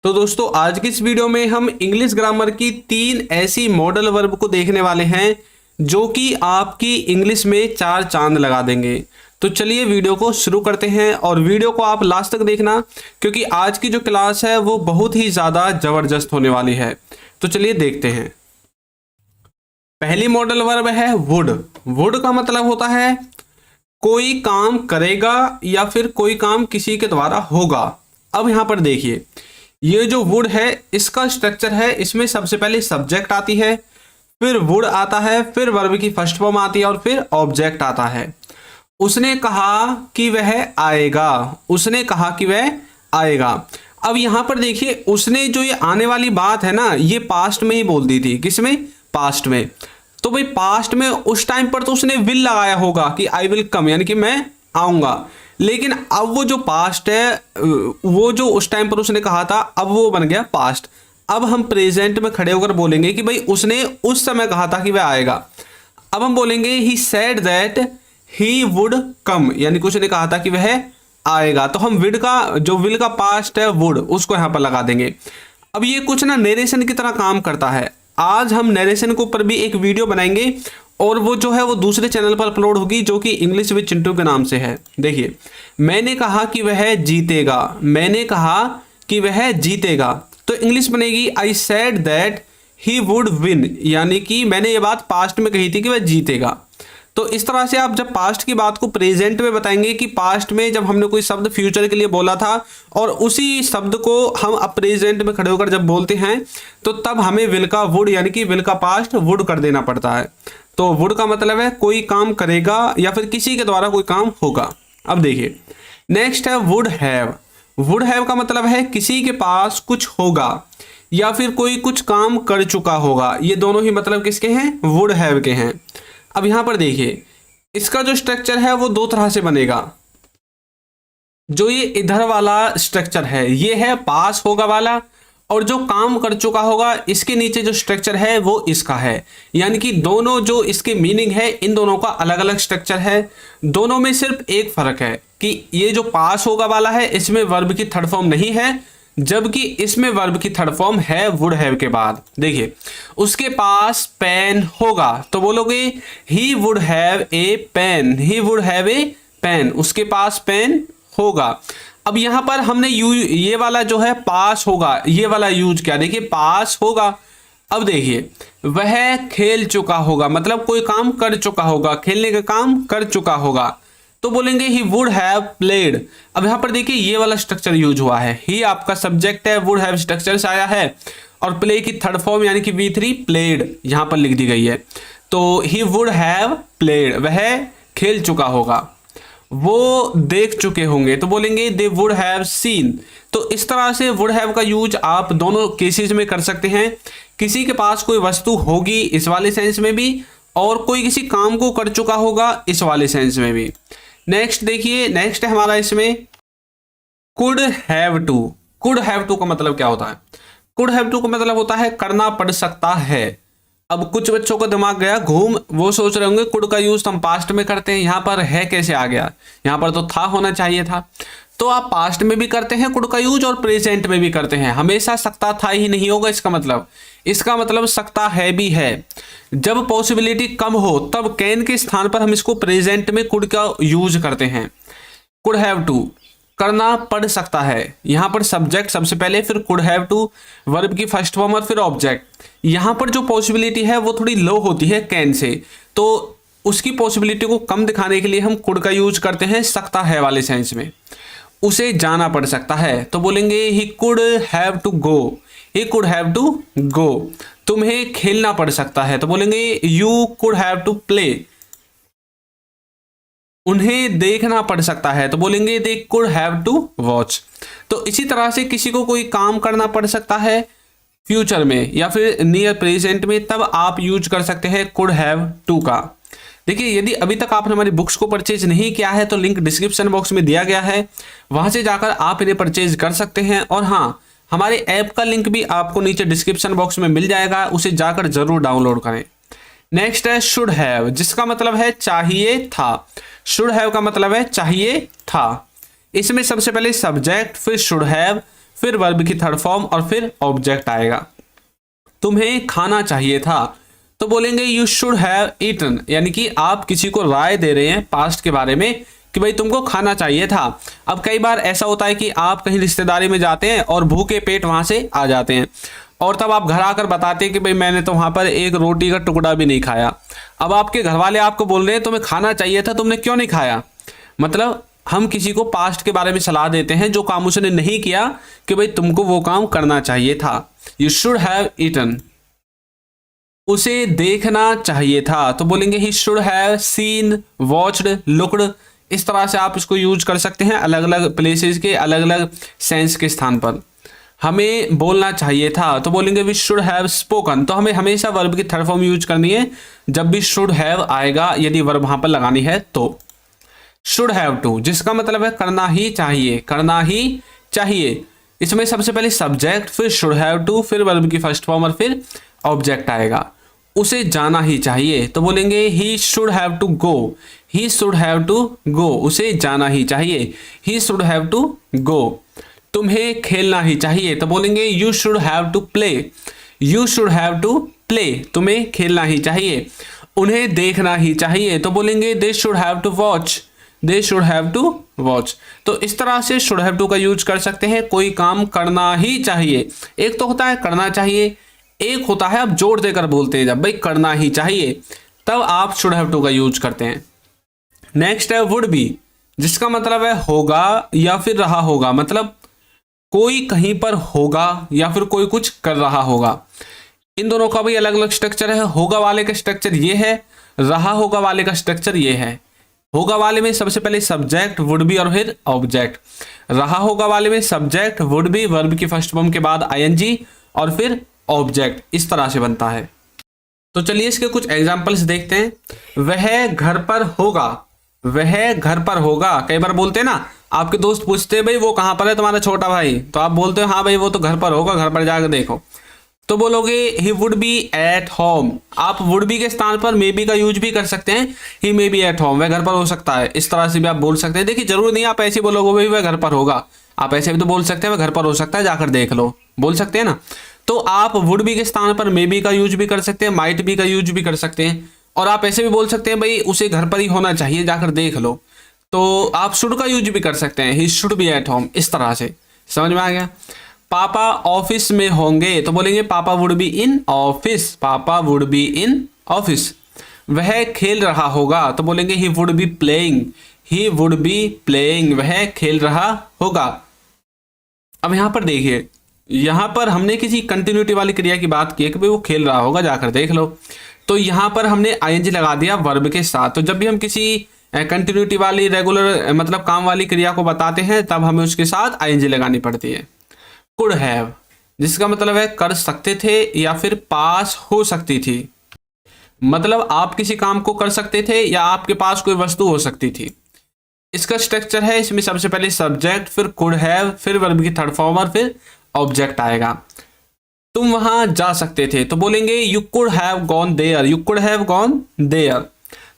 तो दोस्तों आज की इस वीडियो में हम इंग्लिश ग्रामर की 3 ऐसी मॉडल वर्ब को देखने वाले हैं जो कि आपकी इंग्लिश में 4 चांद लगा देंगे। तो चलिए वीडियो को शुरू करते हैं और वीडियो को आप लास्ट तक देखना क्योंकि आज की जो क्लास है वो बहुत ही ज़्यादा ज़बरदस्त होने वाली है। तो चलिए देखते हैं। पहली मॉडल वर्ब है वुड। वुड का मतलब होता है कोई काम करेगा या फिर कोई काम किसी के द्वारा होगा। अब यहाँ पर देखिए, ये जो वुड है इसका स्ट्रक्चर है, इसमें सबसे पहले सब्जेक्ट आती है, फिर वुड आता है, फिर वर्ब की फर्स्ट फॉर्म आती है और फिर ऑब्जेक्ट आता है। उसने कहा कि वह आएगा। उसने कहा कि वह आएगा। अब यहां पर देखिए, उसने जो ये आने वाली बात है ना, ये पास्ट में ही बोल दी थी। किसमें? पास्ट में। तो भाई पास्ट में उस टाइम पर तो उसने विल लगाया होगा कि आई विल कम, यानी कि मैं आऊंगा। लेकिन अब वो जो पास्ट है, वो जो उस टाइम पर उसने कहा था, अब वो बन गया पास्ट। अब हम प्रेजेंट में खड़े होकर बोलेंगे कि भाई उसने उस समय कहा था कि वह आएगा। अब हम बोलेंगे he said that he would come, यानी कि उसने कहा था कि वह आएगा। तो हम विड का जो विल का पास्ट है वुड, उसको यहाँ पर लगा देंगे। अब ये कुछ ना नरेशन की तरह काम करता है। आज हम नरेशन के ऊपर भी एक वीडियो बनाएंगे और वो जो है वो दूसरे चैनल पर अपलोड होगी जो कि इंग्लिश विद चिंटू के नाम से है। देखिए, मैंने कहा कि वह जीतेगा। मैंने कहा कि वह जीतेगा तो इंग्लिश बनेगी I said that he would win, यानी कि मैंने ये बात पास्ट में कही थी कि वह जीतेगा। तो इस तरह से आप जब पास्ट की बात को प्रेजेंट में बताएंगे कि पास्ट में जब हमने कोई शब्द फ्यूचर के लिए बोला था और उसी शब्द को हम अब प्रेजेंट में खड़े होकर जब बोलते हैं तो तब हमें विल का वुड, यानी कि विल का पास्ट वुड कर देना पड़ता है। तो वुड का मतलब है कोई काम करेगा या फिर किसी के द्वारा कोई काम होगा। अब देखिए, नेक्स्ट है वुड हैव। वुड हैव का मतलब है किसी के पास कुछ होगा या फिर कोई कुछ काम कर चुका होगा। ये दोनों ही मतलब किसके हैं? वुड हैव के हैं। अब यहां पर देखिए, इसका जो स्ट्रक्चर है वो दो तरह से बनेगा। जो ये इधर वाला स्ट्रक्चर है ये है पास होगा वाला, और जो काम कर चुका होगा इसके नीचे जो स्ट्रक्चर है वो इसका है। यानी कि दोनों जो इसके मीनिंग है, इन दोनों का अलग अलग स्ट्रक्चर है। दोनों में सिर्फ एक फर्क है कि ये जो पास होगा वाला है इसमें वर्ब की थर्ड फॉर्म नहीं है, जबकि इसमें वर्ब की थर्ड फॉर्म है वुड हैव के बाद। देखिए, उसके पास पेन होगा तो बोलोगे he would have a pen. He would have a pen, उसके पास पेन होगा। अब यहां पर हमने ये वाला जो है पास होगा, ये वाला यूज किया। देखिए, पास होगा। अब देखिए, वह खेल चुका होगा, मतलब कोई काम कर चुका होगा, खेलने का काम कर चुका होगा तो बोलेंगे ही वुड हैव प्लेड। अब यहां पर देखिए ये वाला स्ट्रक्चर यूज हुआ है। ही आपका सब्जेक्ट है, वुड हैव स्ट्रक्चर से आया है और प्ले की थर्ड फॉर्म यानी कि V3 प्लेड यहां पर लिख दी गई है। तो ही वुड हैव प्लेड, वह खेल चुका होगा, वो देख चुके होंगे तो बोलेंगे दे वुड हैव सीन। तो इस तरह से वुड हैव का यूज आप दोनों केसेस में कर सकते हैं। किसी के पास कोई वस्तु होगी इस वाले सेंस में भी, और कोई किसी काम को कर चुका होगा इस वाले सेंस में भी। नेक्स्ट देखिए, नेक्स्ट है हमारा इसमें could have to. Could have to का मतलब क्या होता है? कुड हैव टू का मतलब होता है करना पड़ सकता है। अब कुछ बच्चों का दिमाग गया घूम, वो सोच रहे होंगे कुड का यूज हम पास्ट में करते हैं, यहाँ पर है कैसे आ गया? यहाँ पर तो था होना चाहिए था। तो आप पास्ट में भी करते हैं कुड का यूज और प्रेजेंट में भी करते हैं। हमेशा सकता था ही नहीं होगा इसका मतलब सकता है भी है। जब पॉसिबिलिटी कम हो तब कैन के स्थान पर हम इसको प्रेजेंट में कुड का यूज करते हैं। कुड हैव टू, करना पड़ सकता है। यहां पर सब्जेक्ट सबसे पहले, फिर कुड हैव टू, वर्ब की फर्स्ट फॉर्म और फिर ऑब्जेक्ट। यहां पर जो पॉसिबिलिटी है वो थोड़ी लो होती है कैन से, तो उसकी पॉसिबिलिटी को कम दिखाने के लिए हम कुड का यूज करते हैं सकता है वाले सेंस में। उसे जाना पड़ सकता है तो बोलेंगे he could have to go. He could have to go. तुम्हें खेलना पड़ सकता है तो बोलेंगे you could have to play. उन्हें देखना पड़ सकता है तो बोलेंगे they could have to watch. तो इसी तरह से किसी को कोई काम करना पड़ सकता है फ्यूचर में या फिर नियर प्रेजेंट में, तब आप यूज कर सकते हैं कुड हैव टू का। देखिए, यदि अभी तक आपने हमारी बुक्स को परचेज नहीं किया है तो लिंक डिस्क्रिप्शन बॉक्स में दिया गया है, वहां से जाकर आप इन्हें परचेज कर सकते हैं। और हाँ, हमारे ऐप का लिंक भी आपको नीचे डिस्क्रिप्शन बॉक्स में मिल जाएगा, उसे जाकर जरूर डाउनलोड करें। नेक्स्ट है शुड हैव, जिसका मतलब है चाहिए था। शुड हैव का मतलब है चाहिए था। इसमें सबसे पहले सब्जेक्ट, फिर शुड हैव, फिर वर्ब की थर्ड फॉर्म और फिर ऑब्जेक्ट आएगा। तुम्हें खाना चाहिए था तो बोलेंगे यू शुड हैव ईटन, यानी कि आप किसी को राय दे रहे हैं पास्ट के बारे में कि भाई तुमको खाना चाहिए था। अब कई बार ऐसा होता है कि आप कहीं रिश्तेदारी में जाते हैं और भूखे पेट वहां से आ जाते हैं और तब आप घर आकर बताते हैं कि भाई मैंने तो वहां पर एक रोटी का टुकड़ा भी नहीं खाया। अब आपके घर वाले आपको बोल रहे हैं तुम्हें खाना चाहिए था, तुमने क्यों नहीं खाया। मतलब हम किसी को पास्ट के बारे में सलाह देते हैं जो काम उसने नहीं किया कि भाई तुमको वो काम करना चाहिए था। You should have eaten. उसे देखना चाहिए था तो बोलेंगे he should have seen, watched, looked. इस तरह से आप इसको यूज कर सकते हैं अलग अलग प्लेसेस के अलग अलग सेंस के स्थान पर। हमें बोलना चाहिए था तो बोलेंगे वी शुड हैव स्पोकन। तो हमें हमेशा वर्ब की थर्ड फॉर्म यूज करनी है जब भी शुड हैव आएगा, यदि वर्ब वहां पर लगानी है तो। शुड हैव टू, जिसका मतलब है करना ही चाहिए, करना ही चाहिए। इसमें सबसे पहले सब्जेक्ट, फिर शुड हैव टू, फिर वर्ब की फर्स्ट फॉर्म और फिर ऑब्जेक्ट आएगा। उसे जाना ही चाहिए तो बोलेंगे he should have to go, he should have to go, उसे जाना ही चाहिए, he should have to go. तुम्हें खेलना ही चाहिए तो बोलेंगे you should have to play, you should have to play, तुम्हें खेलना ही चाहिए। उन्हें देखना ही चाहिए तो बोलेंगे they should have to watch, they should have to watch. तो इस तरह से शुड हैव टू का यूज कर सकते हैं कोई काम करना ही चाहिए। एक तो होता है करना चाहिए, एक होता है आप जोड़ देकर बोलते हैं जब भाई करना ही चाहिए तब आप शुड हैव टू का यूज करते हैं। नेक्स्ट है वुड बी, जिसका मतलब है होगा या फिर रहा होगा। मतलब कोई कहीं पर होगा या फिर कोई कुछ कर रहा होगा। इन दोनों का भी अलग अलग स्ट्रक्चर है। होगा वाले का स्ट्रक्चर ये है, रहा होगा वाले का स्ट्रक्चर ये है। होगा वाले में सबसे पहले सब्जेक्ट वुड बी और फिर ऑब्जेक्ट। रहा होगा वाले में सब्जेक्ट वुड बी, वर्ब की फर्स्ट फॉर्म के बाद आईएनजी और फिर ऑब्जेक्ट। इस तरह से बनता है। तो चलिए इसके कुछ एग्जांपल्स देखते हैं। वह घर पर होगा, वह घर पर होगा। कई बार बोलते हैं ना, आपके दोस्त पूछते हैं भाई वो कहाँ पर है तुम्हारा छोटा भाई, तो आप बोलते हो हाँ भाई वो तो घर पर होगा, घर पर जाकर देखो। तो बोलोगे he would be at home. आप वुड बी के स्थान पर मे बी का यूज भी कर सकते हैं, ही मे बी एट होम, वह घर पर हो सकता है। इस तरह से भी आप बोल सकते हैं। देखिए जरूर नहीं आप ऐसे बोलोगे भाई वह घर पर होगा, आप ऐसे भी तो बोल सकते हैं वह घर पर हो सकता है, जाकर देख लो, बोल सकते हैं ना। तो आप वुड बी के स्थान पर मे बी का यूज भी कर सकते हैं, माइट बी का यूज भी कर सकते हैं। और आप ऐसे भी बोल सकते हैं भाई उसे घर पर ही होना चाहिए, जाकर देख लो। तो आप शुड का यूज भी कर सकते हैं, he should be at home. इस तरह से समझ में आ गया। पापा ऑफिस में होंगे तो बोलेंगे पापा वुड बी इन ऑफिस, पापा वुड बी इन ऑफिस। वह खेल रहा होगा तो बोलेंगे he would be playing, he would be playing, वह खेल रहा होगा। अब यहां पर देखिए, यहां पर हमने किसी कंटिन्यूटी वाली क्रिया की बात की है कि भाई वो खेल रहा होगा, जाकर देख लो। तो यहां पर हमने आईएनजी लगा दिया वर्ब के साथ। तो जब भी हम किसी कंटिन्यूटी वाली रेगुलर मतलब काम वाली क्रिया को बताते हैं तब हमें उसके साथ आईएनजी लगानी पड़ती है। कुड हैव, जिसका मतलब है कर सकते थे या फिर पास हो सकती थी। मतलब आप किसी काम को कर सकते थे या आपके पास कोई वस्तु हो सकती थी। इसका स्ट्रक्चर है, इसमें सबसे पहले सब्जेक्ट, फिर कुड हैव, फिर वर्ब की थर्ड फॉर्म और फिर ऑब्जेक्ट आएगा। तुम वहां जा सकते थे तो बोलेंगे you could have gone there, you could have gone there.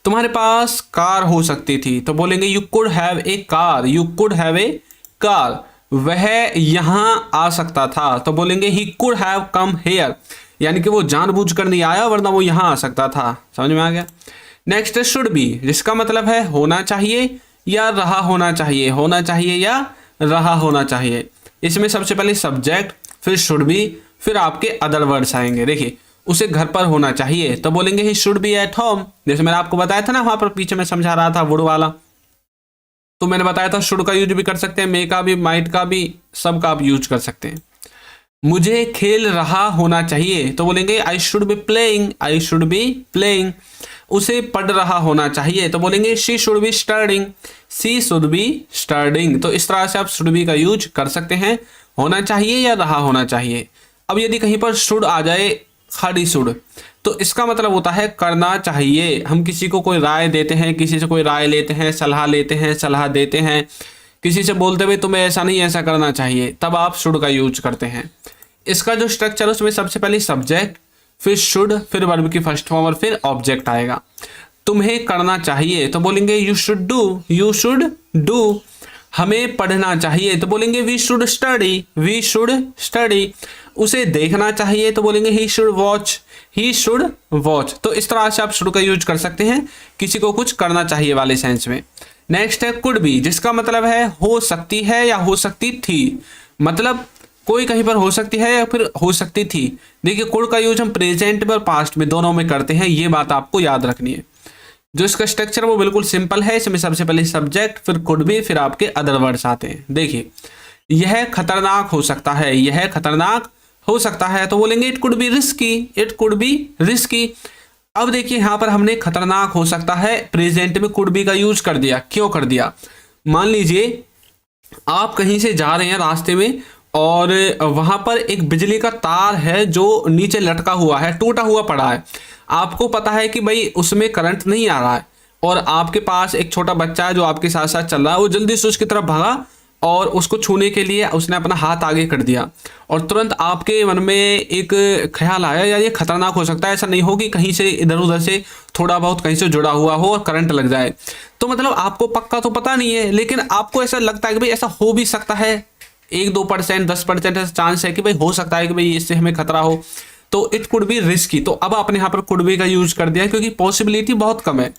तुम्हारे पास कार हो सकती थी तो बोलेंगे you could have a car, you could have a car. वह यहां आ सकता था तो बोलेंगे he could have come here, यानी कि वो जानबूझकर नहीं आया वरना वो यहां आ सकता था। समझ में आ गया। नेक्स्ट है शुड बी, जिसका मतलब है होना चाहिए या रहा होना चाहिए, होना चाहिए या रहा होना चाहिए। इसमें सबसे पहले सब्जेक्ट, फिर शुड बी, फिर आपके अदर वर्ड्स आएंगे। देखिए उसे घर पर होना चाहिए तो बोलेंगे he should be at home. जैसे मैंने आपको बताया था ना, वहां पर पीछे में समझा रहा था वुड वाला, तो मैंने बताया था शुड का यूज भी कर सकते हैं, मे का भी, माइट का भी, सब का आप यूज कर सकते हैं। मुझे खेल रहा होना चाहिए तो बोलेंगे I should be playing, I should be playing. उसे पढ़ रहा होना चाहिए तो बोलेंगे she should be studying, she should be studying. तो इस तरह से आप शुड बी का यूज कर सकते हैं, होना चाहिए या रहा होना चाहिए। अब यदि कहीं पर शुड आ जाए, खाली शुड, तो इसका मतलब होता है करना चाहिए। हम किसी को कोई राय देते हैं, किसी से कोई राय लेते हैं, सलाह लेते हैं, सलाह देते हैं, किसी से बोलते हुए तुम्हें ऐसा नहीं ऐसा करना चाहिए, तब आप शुड का यूज करते हैं। इसका जो स्ट्रक्चर है उसमें सबसे पहले सब्जेक्ट, फिर शुड, फिर वर्ब की फर्स्ट फॉर्म और फिर ऑब्जेक्ट आएगा। तुम्हें करना चाहिए तो बोलेंगे you should do, you should do. हमें पढ़ना चाहिए तो बोलेंगे we should study, we should study. उसे देखना चाहिए तो बोलेंगे he should watch, he should watch. तो इस तरह से आप शुड का यूज कर सकते हैं किसी को कुछ करना चाहिए वाले सेंस में। नेक्स्ट है कुड बी, जिसका मतलब है हो सकती है या हो सकती थी। मतलब कोई कहीं पर हो सकती है या फिर हो सकती थी। देखिए कुड का यूज हम प्रेजेंट में और पास्ट में दोनों में करते हैं, ये बात आपको याद रखनी है। जो इसका स्ट्रक्चर वो बिल्कुल सिंपल है। इसमें सबसे पहले सब्जेक्ट, फिर कुड बी, फिर आपके अदर वर्ड्स आते हैं। देखिए यह खतरनाक हो सकता है, यह खतरनाक हो सकता है तो बोलेंगे it could be risky, it could be risky. अब देखिए यहाँ पर हमने खतरनाक हो सकता है प्रेजेंट में कुड बी का यूज कर दिया। क्यों कर दिया? मान लीजिए आप कहीं से जा रहे हैं रास्ते में और वहां पर एक बिजली का तार है जो नीचे लटका हुआ है, टूटा हुआ पड़ा है। आपको पता है कि भाई उसमें करंट नहीं आ रहा है और आपके पास एक छोटा बच्चा है जो आपके साथ साथ चल रहा है। वो जल्दी से उसकी तरफ भागा और उसको छूने के लिए उसने अपना हाथ आगे कर दिया और तुरंत आपके मन में एक ख्याल आया यार ये खतरनाक हो सकता है, ऐसा नहीं हो कि कहीं से इधर उधर से थोड़ा बहुत कहीं से जुड़ा हुआ हो और करंट लग जाए। तो मतलब आपको पक्का तो पता नहीं है, लेकिन आपको ऐसा लगता है कि भाई ऐसा हो भी सकता है। 1-2%, 10% ऐसा चांस है कि भाई हो सकता है कि भाई इससे हमें खतरा हो, तो इट कुड बी रिस्की। तो अब आपने यहाँ पर कुड बी का यूज कर दिया क्योंकि पॉसिबिलिटी बहुत कम है,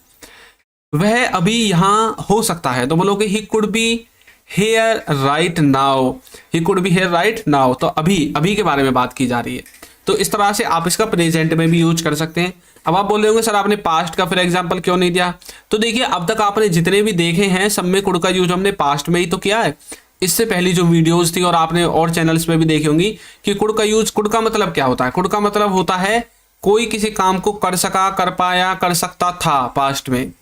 वह अभी यहाँ हो सकता है। तो बोलोगे he could be here right now, he could be here right now. तो अभी के बारे में बात की जा रही है। तो इस तरह से आप इसका प्रेजेंट में भी यूज कर सकते हैं। अब आप बोल रहे होंगे सर आपने पास्ट का फिर एग्जांपल क्यों नहीं दिया? तो देखिए अब तक आपने जितने भी देखे हैं सब में कुड का यूज हमने पास्ट में ही तो किया है। इससे पहली जो वीडियोस थी और आपने और चैनल्स में भी देखी होंगी कि कुड का यूज, कुड का मतलब क्या होता है? कुड का मतलब होता है कोई किसी काम को कर सका, कर पाया, कर सकता था पास्ट में।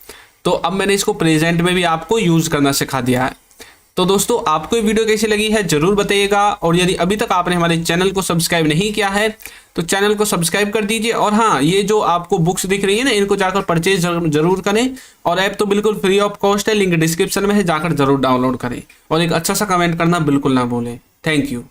तो अब मैंने इसको प्रेजेंट में भी आपको यूज करना सिखा दिया है। तो दोस्तों आपको ये वीडियो कैसी लगी है जरूर बताइएगा, और यदि अभी तक आपने हमारे चैनल को सब्सक्राइब नहीं किया है तो चैनल को सब्सक्राइब कर दीजिए। और हाँ, ये जो आपको बुक्स दिख रही है ना, इनको जाकर परचेज जरूर करें। और ऐप तो बिल्कुल फ्री ऑफ कॉस्ट है, लिंक डिस्क्रिप्शन में है, जाकर जरूर डाउनलोड करें। और एक अच्छा सा कमेंट करना बिल्कुल ना भूलें। Thank you.